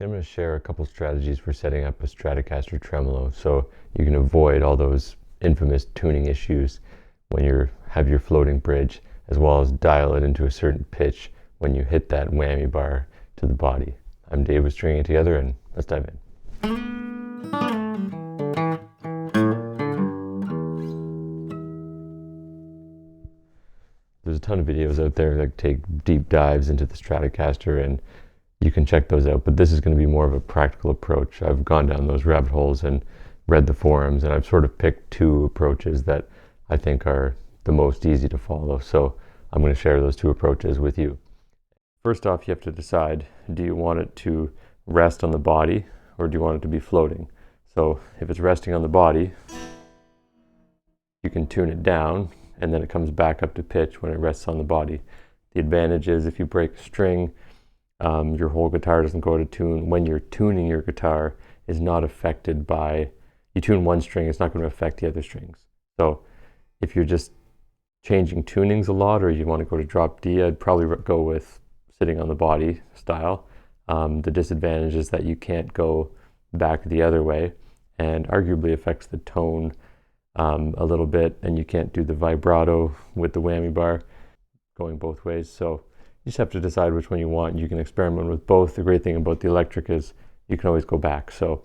I'm going to share a couple strategies for setting up a Stratocaster tremolo so you can avoid all those infamous tuning issues when you have your floating bridge, as well as dial it into a certain pitch when you hit that whammy bar to the body. I'm Dave with Stringing It Together, and let's dive in. There's a ton of videos out there that take deep dives into the Stratocaster, and you can check those out, but this is going to be more of a practical approach. I've gone down those rabbit holes and read the forums, and I've sort of picked two approaches that I think are the most easy to follow. So I'm going to share those two approaches with you. First off, you have to decide, do you want it to rest on the body or do you want it to be floating? So if it's resting on the body, you can tune it down and then it comes back up to pitch when it rests on the body. The advantage is if you break a string, your whole guitar doesn't go out of tune. When you're tuning your guitar is not affected by, you tune one string, it's not going to affect the other strings. So if you're just changing tunings a lot or you want to go to drop D, I'd probably go with sitting on the body style. The disadvantage is that you can't go back the other way and arguably affects the tone a little bit, and you can't do the vibrato with the whammy bar going both ways. So you just have to decide which one you want. You can experiment with both. The great thing about the electric is you can always go back. So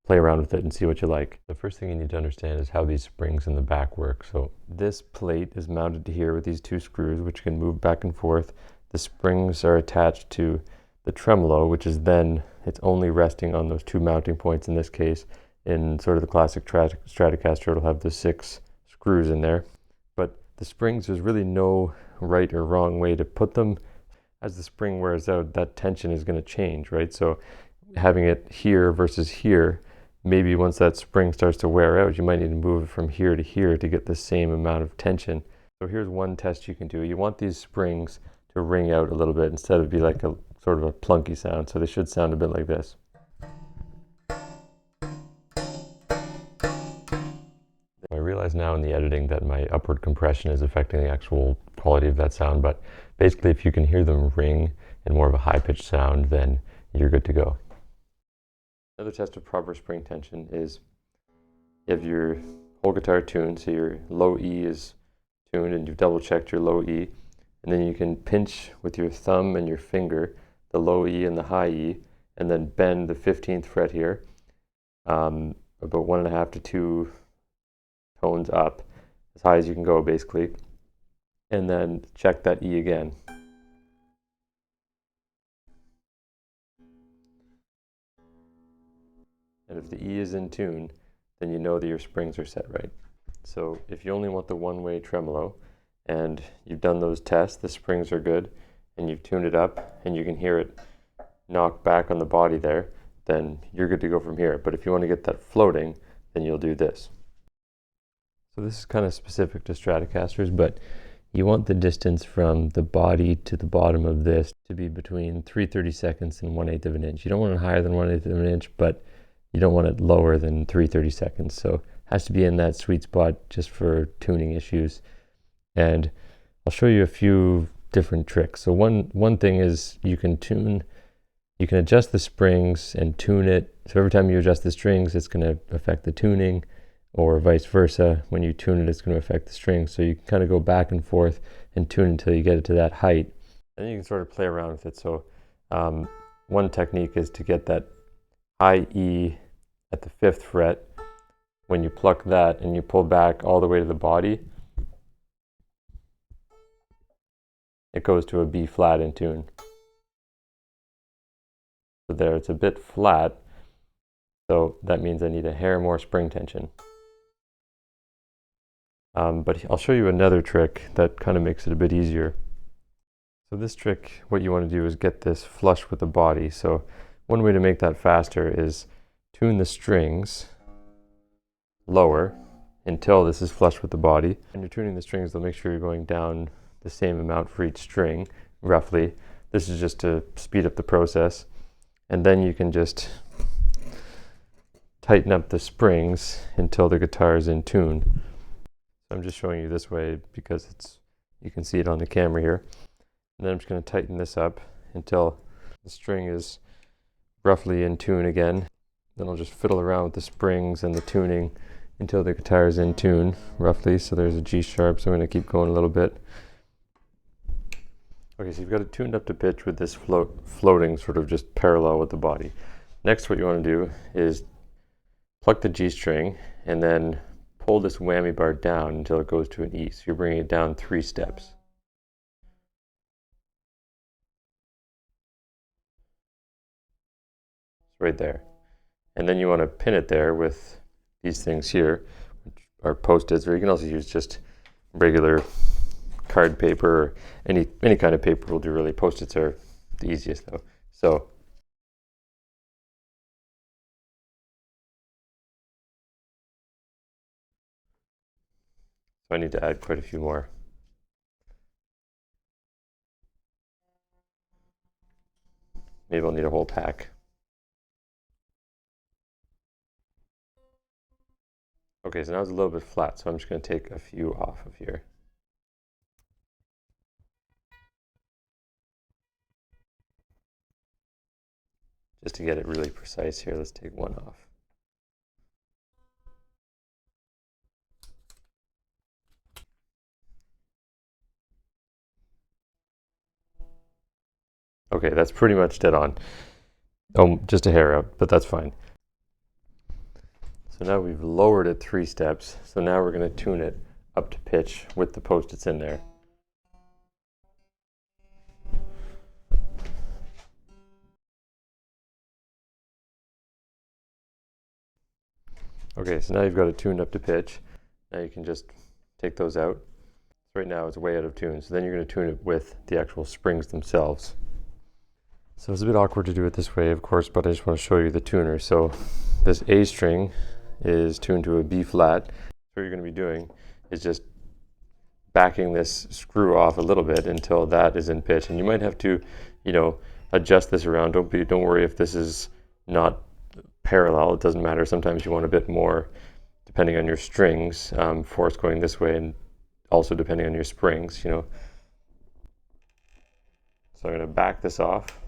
play around with it and see what you like. The first thing you need to understand is how these springs in the back work. So this plate is mounted to here with these two screws, which can move back and forth. The springs are attached to the tremolo, which is then, it's only resting on those two mounting points in this case. In sort of the classic Stratocaster, it'll have the 6 screws in there. But the springs, there's really no right or wrong way to put them. As the spring wears out, that tension is going to change, right? So having it here versus here, maybe once that spring starts to wear out, you might need to move it from here to here to get the same amount of tension. So here's one test you can do. You want these springs to ring out a little bit instead of be like a sort of a plunky sound. So they should sound a bit like this. I realize now in the editing that my upward compression is affecting the actual quality of that sound, but basically if you can hear them ring in more of a high-pitched sound, then you're good to go. Another test of proper spring tension is you have your whole guitar tuned, so your low E is tuned and you've double-checked your low E, and then you can pinch with your thumb and your finger the low E and the high E, and then bend the 15th fret here, about 1.5 to 2 tones up, as high as you can go basically, and then check that E again. And if the E is in tune, then you know that your springs are set right. So if you only want the one-way tremolo and you've done those tests, the springs are good, and you've tuned it up and you can hear it knock back on the body there, then you're good to go from here. But if you want to get that floating, then you'll do this. So this is kind of specific to Stratocasters, but you want the distance from the body to the bottom of this to be between 3/32 and 1/8 of an inch. You don't want it higher than 1/8 of an inch, but you don't want it lower than 3/32. So it has to be in that sweet spot just for tuning issues. And I'll show you a few different tricks. So one thing is you can adjust the springs and tune it. So every time you adjust the strings, it's going to affect the tuning, or vice versa. When you tune it, it's going to affect the strings. So you can kind of go back and forth and tune until you get it to that height. And you can sort of play around with it. So one technique is to get that high E at the 5th fret. When you pluck that and you pull back all the way to the body, it goes to a B flat in tune. So there, it's a bit flat. So that means I need a hair more spring tension. But I'll show you another trick that kind of makes it a bit easier. So this trick, what you want to do is get this flush with the body. So one way to make that faster is tune the strings lower until this is flush with the body. When you're tuning the strings, they'll make sure you're going down the same amount for each string, roughly. This is just to speed up the process. And then you can just tighten up the springs until the guitar is in tune. I'm just showing you this way because you can see it on the camera here. And then I'm just going to tighten this up until the string is roughly in tune again. Then I'll just fiddle around with the springs and the tuning until the guitar is in tune, roughly. So there's a G sharp, so I'm going to keep going a little bit. Okay, so you've got it tuned up to pitch with this floating sort of just parallel with the body. Next, what you want to do is pluck the G string and then pull this whammy bar down until it goes to an E. So you're bringing it down 3 steps. Right there. And then you want to pin it there with these things here, which are post-its, or you can also use just regular card paper, or any kind of paper will do really. Post-its are the easiest though. So I need to add quite a few more. Maybe I'll need a whole pack. Okay, so now it's a little bit flat, so I'm just going to take a few off of here. Just to get it really precise here, let's take one off. Okay, that's pretty much dead on. Oh, just a hair out, but that's fine. So now we've lowered it 3 steps. So now we're going to tune it up to pitch with the post-its in there. Okay, so now you've got it tuned up to pitch. Now you can just take those out. So right now it's way out of tune. So then you're going to tune it with the actual springs themselves. So it's a bit awkward to do it this way, of course, but I just want to show you the tuner. So this A string is tuned to a B flat. So what you're going to be doing is just backing this screw off a little bit until that is in pitch. And you might have to, adjust this around. Don't worry if this is not parallel. It doesn't matter. Sometimes you want a bit more, depending on your strings, force going this way, and also depending on your springs, So I'm going to back this off.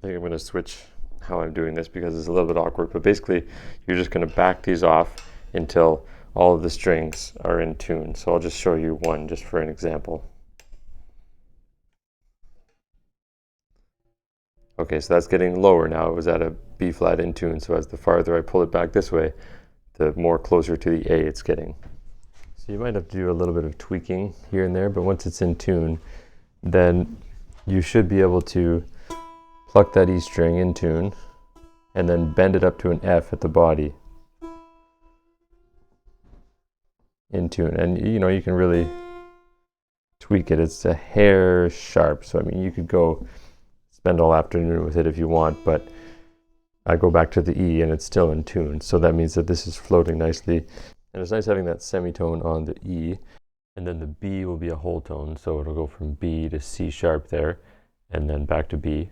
I think I'm going to switch how I'm doing this because it's a little bit awkward, but basically you're just going to back these off until all of the strings are in tune. So I'll just show you one just for an example. Okay, so that's getting lower now. It was at a B flat in tune, so as the farther I pull it back this way, the more closer to the A it's getting. So you might have to do a little bit of tweaking here and there, but once it's in tune, then you should be able to pluck that E string in tune and then bend it up to an F at the body in tune. And you can really tweak it. It's a hair sharp, so I mean you could go spend all afternoon with it if you want, but I go back to the E and it's still in tune, so that means that this is floating nicely. And it's nice having that semitone on the E, and then the B will be a whole tone, so it'll go from B to C sharp there, and then back to B.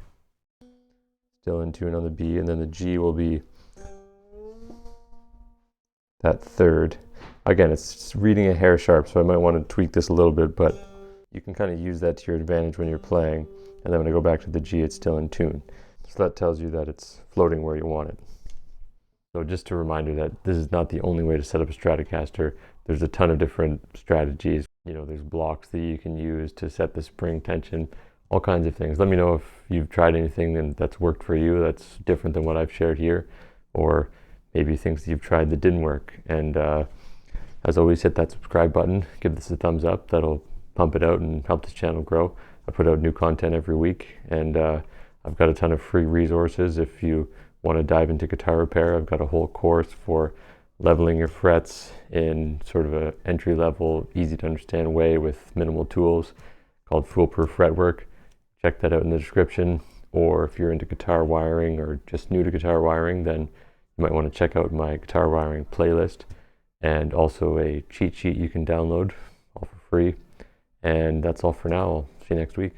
Still in tune on the B, and then the G will be that third. Again, it's reading a hair sharp, so I might want to tweak this a little bit, but you can kind of use that to your advantage when you're playing. And then when I go back to the G, it's still in tune. So that tells you that it's floating where you want it. So just a reminder that this is not the only way to set up a Stratocaster. There's a ton of different strategies. There's blocks that you can use to set the spring tension, all kinds of things. Let me know if you've tried anything and that's worked for you that's different than what I've shared here, or maybe things that you've tried that didn't work. And as always, hit that subscribe button, give this a thumbs up. That'll pump it out and help this channel grow. I put out new content every week, and I've got a ton of free resources. If you want to dive into guitar repair, I've got a whole course for leveling your frets in sort of an entry-level, easy to understand way with minimal tools called Foolproof Fretwork. Check that out in the description. Or if you're into guitar wiring or just new to guitar wiring, then you might want to check out my guitar wiring playlist, and also a cheat sheet you can download, all for free. And that's all for now. I'll see you next week.